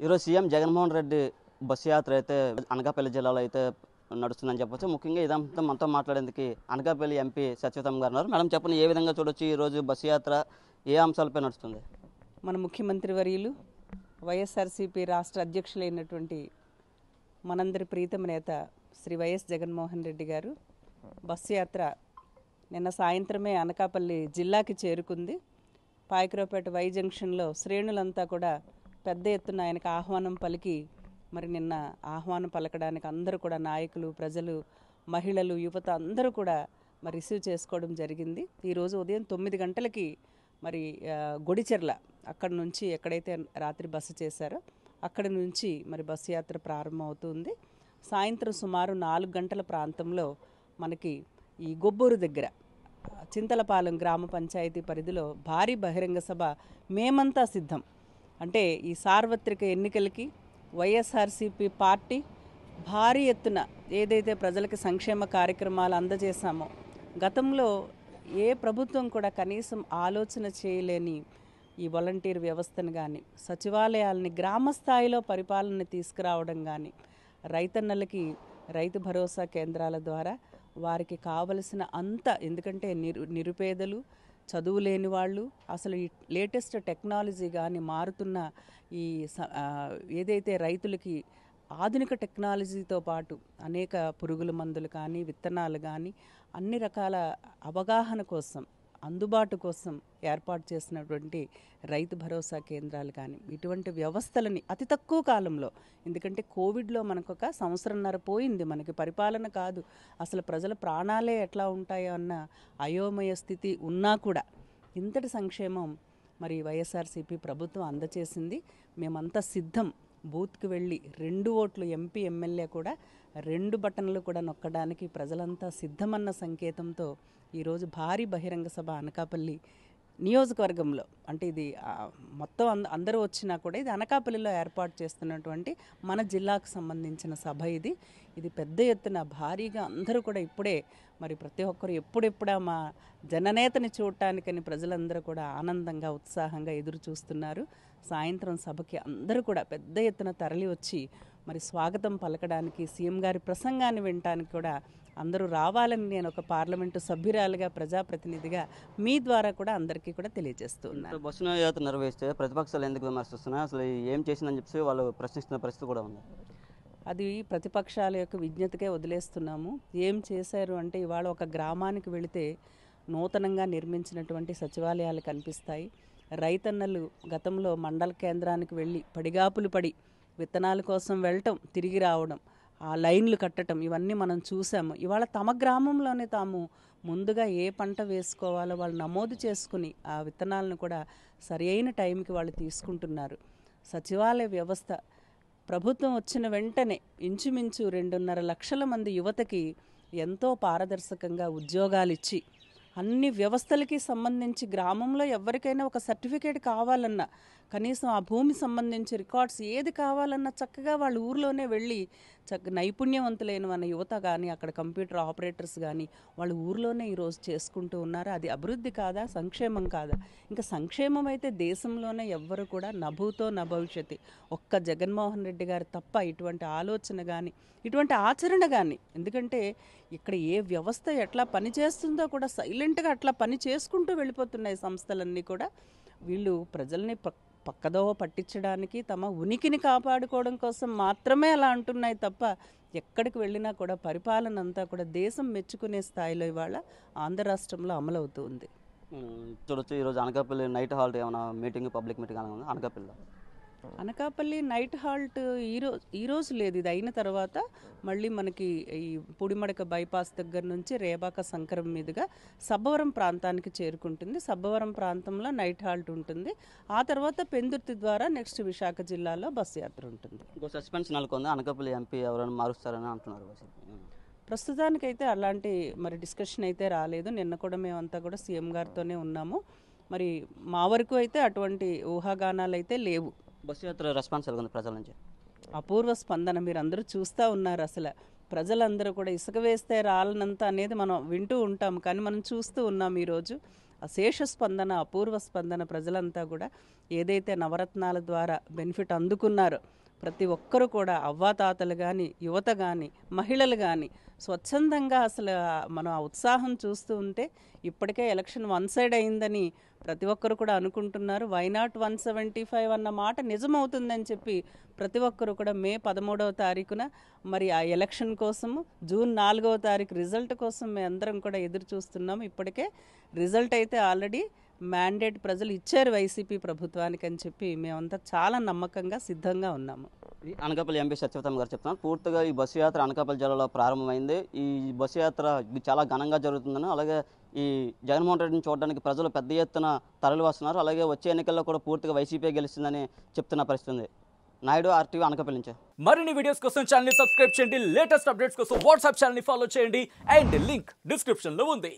ఈరోజు CM Jaganmohan Reddy bus యాత్ర అయితే అనకాపల్లి జిల్లాలో అయితే నడుస్తుందని చెప్పొచ్చు. ముఖ్యంగా ఇదంతా మనతో మాట్లాడేందుకు అనకాపల్లి ఎంపీ సత్యవతమ్మ గారు ఉన్నారు. మేడం చెప్పండి, ఏ విధంగా చూడొచ్చు ఈరోజు బస్సు యాత్ర, ఏ అంశాలపై నడుస్తుంది? మన ముఖ్యమంత్రి వర్యులు వైఎస్ఆర్సీపీ రాష్ట్ర అధ్యక్షులైనటువంటి మనందరి ప్రీతమ నేత శ్రీ వైఎస్ జగన్మోహన్ రెడ్డి గారు బస్సు యాత్ర నిన్న సాయంత్రమే అనకాపల్లి జిల్లాకి చేరుకుంది. పాయకరావుపేట వై జంక్షన్లో శ్రేణులంతా కూడా పెద్ద ఎత్తున ఆయనకు ఆహ్వానం పలికి మరి నిన్న ఆహ్వానం పలకడానికి అందరూ కూడా నాయకులు, ప్రజలు, మహిళలు, యువత అందరూ కూడా మరి రిసీవ్ చేసుకోవడం జరిగింది. ఈరోజు ఉదయం 9 గంటలకి మరి గొడిచెర్ల అక్కడి నుంచి ఎక్కడైతే రాత్రి బస చేశారో అక్కడి నుంచి మరి బస్సు యాత్ర ప్రారంభమవుతుంది. సాయంత్రం సుమారు 4 గంటల ప్రాంతంలో మనకి ఈ గొబ్బూరు దగ్గర చింతలపాలెం గ్రామ పంచాయతీ పరిధిలో భారీ బహిరంగ సభ మేమంతా సిద్ధం, అంటే ఈ సార్వత్రిక ఎన్నికలకి వైఎస్ఆర్సీపీ పార్టీ భారీ ఎత్తున ఏదైతే ప్రజలకు సంక్షేమ కార్యక్రమాలు అందజేశామో, గతంలో ఏ ప్రభుత్వం కూడా కనీసం ఆలోచన చేయలేని ఈ వాలంటీర్ వ్యవస్థను కానీ, సచివాలయాలని గ్రామ స్థాయిలో పరిపాలన తీసుకురావడం కానీ, రైతన్నలకి రైతు భరోసా కేంద్రాల ద్వారా వారికి కావలసిన అంత, ఎందుకంటే నిరుపేదలు, చదువు లేని వాళ్ళు, అసలు ఈ లేటెస్ట్ టెక్నాలజీ కానీ మారుతున్న ఈ ఏదైతే రైతులకి ఆధునిక టెక్నాలజీతో పాటు అనేక పురుగుల మందులు కానీ, విత్తనాలు కానీ అన్ని రకాల అవగాహన కోసం, అందుబాటు కోసం ఏర్పాటు చేసినటువంటి రైతు భరోసా కేంద్రాలు కానీ, ఇటువంటి వ్యవస్థలని అతి తక్కువ కాలంలో, ఎందుకంటే కోవిడ్లో మనకు 1 సంవత్సరంన్నర పోయింది, మనకి పరిపాలన కాదు, అసలు ప్రజల ప్రాణాలే ఎట్లా ఉంటాయో అన్న అయోమయ స్థితి ఉన్నా కూడా ఇంతటి సంక్షేమం మరి వైఎస్ఆర్సీపీ ప్రభుత్వం అందచేసింది. మేమంతా సిద్ధం, బూత్కి వెళ్ళి 2 ఓట్లు ఎంపీ, ఎమ్మెల్యే కూడా 2 బటన్లు కూడా నొక్కడానికి ప్రజలంతా సిద్ధమన్న సంకేతంతో ఈరోజు భారీ బహిరంగ సభ అనకాపల్లి నియోజకవర్గంలో, అంటే ఇది మొత్తం అందరూ వచ్చినా కూడా ఇది అనకాపల్లిలో ఏర్పాటు చేస్తున్నటువంటి మన జిల్లాకు సంబంధించిన సభ. ఇది పెద్ద ఎత్తున భారీగా అందరూ కూడా ఇప్పుడే మరి ప్రతి ఒక్కరు ఎప్పుడెప్పుడా మా జననేతని చూడటానికని ప్రజలందరూ కూడా ఆనందంగా, ఉత్సాహంగా ఎదురు చూస్తున్నారు. సాయంత్రం సభకి అందరూ కూడా పెద్ద ఎత్తున తరలి వచ్చి మరి స్వాగతం పలకడానికి, సీఎం గారి ప్రసంగాన్ని వినటానికి కూడా అందరూ రావాలని నేను ఒక పార్లమెంటు సభ్యురాలుగా, ప్రజాప్రతినిధిగా మీ ద్వారా కూడా అందరికీ కూడా తెలియజేస్తున్నాను. బస్సు యాత్ర నిర్వహిస్తే ప్రతిపక్షాలు ఎందుకు విమర్శిస్తున్నాయి, అసలు ఏం చేసిందని చెప్పి వాళ్ళు ప్రశ్నిస్తున్న పరిస్థితి కూడా ఉంది. అది ప్రతిపక్షాల యొక్క విజ్ఞతకే వదిలేస్తున్నాము. ఏం చేశారు అంటే, ఇవాళ ఒక గ్రామానికి వెళితే నూతనంగా నిర్మించినటువంటి సచివాలయాలు కనిపిస్తాయి. రైతన్నలు గతంలో మండల కేంద్రానికి వెళ్ళి పడిగాపులు పడి విత్తనాల కోసం వెళ్ళటం, తిరిగి రావడం, ఆ లైన్లు కట్టడం, ఇవన్నీ మనం చూసాము. ఇవాళ తమ గ్రామంలోనే తాము ముందుగా ఏ పంట వేసుకోవాలో వాళ్ళు నమోదు చేసుకుని ఆ విత్తనాలను కూడా సరి అయిన టైంకి వాళ్ళు తీసుకుంటున్నారు. సచివాలయ వ్యవస్థ ప్రభుత్వం వచ్చిన వెంటనే ఇంచుమించు 2.5 లక్షల మంది యువతకి ఎంతో పారదర్శకంగా ఉద్యోగాలు ఇచ్చి, అన్ని వ్యవస్థలకి సంబంధించి గ్రామంలో ఎవరికైనా ఒక సర్టిఫికేట్ కావాలన్నా, కనీసం ఆ భూమి సంబంధించి రికార్డ్స్ ఏది కావాలన్నా చక్కగా వాళ్ళు ఊర్లోనే వెళ్ళి నైపుణ్యవంతులైన మన యువత కానీ, అక్కడ కంప్యూటర్ ఆపరేటర్స్ కానీ వాళ్ళు ఊర్లోనే ఈరోజు చేసుకుంటూ ఉన్నారు. అది అభివృద్ధి కాదా, సంక్షేమం కాదా? ఇంకా సంక్షేమం అయితే దేశంలోనే ఎవ్వరు కూడా నభూతో నభవిష్యతి, ఒక్క జగన్మోహన్ రెడ్డి గారు తప్ప ఇటువంటి ఆలోచన కానీ, ఇటువంటి ఆచరణ కానీ, ఎందుకంటే ఇక్కడ ఏ వ్యవస్థ ఎట్లా పనిచేస్తుందో కూడా సైలెంట్గా అట్లా పని చేసుకుంటూ వెళ్ళిపోతున్నాయి సంస్థలన్నీ కూడా. వీళ్ళు ప్రజల్ని పక్కదోవ పట్టించడానికి, తమ ఉనికిని కాపాడుకోవడం కోసం మాత్రమే అలా అంటున్నాయి తప్ప ఎక్కడికి వెళ్ళినా కూడా పరిపాలన అంతా కూడా దేశం మెచ్చుకునే స్థాయిలో ఇవాళ ఆంధ్ర రాష్ట్రంలో అమలవుతుంది. చూడొచ్చు ఈరోజు అనకాపల్లి నైట్ హాల్ట్ ఏమైనా మీటింగ్, పబ్లిక్ మీటింగ్ అలా ఉంది అనకాపల్లిలో? అనకాపల్లి నైట్ హాల్ట్ ఈరోజు లేదు, ఇది అయిన తర్వాత మళ్ళీ మనకి ఈ పుడిమడక బైపాస్ దగ్గర నుంచి రేబాక సంకరం మీదుగా సబ్బవరం ప్రాంతానికి చేరుకుంటుంది. సబ్బవరం ప్రాంతంలో నైట్ హాల్ట్ ఉంటుంది. ఆ తర్వాత పెందుర్తి ద్వారా నెక్స్ట్ విశాఖ జిల్లాలో బస్సు యాత్ర ఉంటుంది. ఇంకో సస్పెన్స్ నెలకొంది, అనకాపల్లి ఎంపీ ఎవరైనా మారుస్తారని అంటున్నారు. ప్రస్తుతానికైతే అలాంటి మరి డిస్కషన్ అయితే రాలేదు. నిన్న కూడా మేమంతా కూడా సీఎం గారితోనే ఉన్నాము. మరి మా వరకు అయితే అటువంటి ఊహాగానాలు అయితే లేవు. బస్సు యాత్ర రెస్పాన్స్ ఎలా ఉంది ప్రజల నుంచి? అపూర్వ స్పందన మీరు అందరూ చూస్తూ ఉన్నారు. అసలు ప్రజలందరూ కూడా ఇసుక వేస్తే రాలనంత అనేది మనం వింటూ ఉంటాం, కానీ మనం చూస్తూ ఉన్నాం ఈరోజు. అశేష స్పందన, అపూర్వ స్పందన. ప్రజలంతా కూడా ఏదైతే నవరత్నాల ద్వారా బెనిఫిట్ అందుకున్నారో ప్రతి ఒక్కరూ కూడా అవ్వాతాతలు కానీ, యువత కానీ, మహిళలు కానీ స్వచ్ఛందంగా అసలు మనం ఆ ఉత్సాహం చూస్తూ ఉంటే ఇప్పటికే ఎలక్షన్ వన్ సైడ్ అయిందని ప్రతి ఒక్కరు కూడా అనుకుంటున్నారు. వైనాట్ 175 అన్న మాట నిజమవుతుందని చెప్పి ప్రతి ఒక్కరు కూడా మే 13వ తారీఖున మరి ఆ ఎలక్షన్ కోసము, జూన్ 4వ తారీఖు రిజల్ట్ కోసం మేము అందరం కూడా ఎదురు చూస్తున్నాము. ఇప్పటికే రిజల్ట్ అయితే ఆల్రెడీ మ్యాండేట్ ప్రజలు ఇచ్చారు వైసీపీ ప్రభుత్వానికి అని చెప్పి మేమంతా చాలా నమ్మకంగా సిద్ధంగా ఉన్నాము. ఈ అనకాపల్లి ఎంపీ సత్యవతమ్మ గారు చెప్తున్నారు, పూర్తిగా ఈ బస్సు యాత్ర అనకాపల్లి జిల్లాలో ప్రారంభమైంది. ఈ బస్సు యాత్ర ఇది చాలా ఘనంగా జరుగుతుందని, అలాగే ఈ జగన్మోహన్ రెడ్డిని చూడడానికి ప్రజలు పెద్ద ఎత్తున తరలి వస్తున్నారు. అలాగే వచ్చే ఎన్నికల్లో కూడా పూర్తిగా వైసీపీ గెలుస్తుందని చెప్తున్న పరిస్థితి ఉంది. నాయుడు, RTV, అనకాపల్లి నుంచి. మరిన్ని వీడియోస్ కోసం ఛానల్ ని సబ్స్క్రైబ్ చేయండి. లేటెస్ట్ అప్డేట్స్ కోసం వాట్సాప్ ఛానల్ ని ఫాలో చేయండి. అండ్ లింక్ డిస్క్రిప్షన్ లో ఉంది.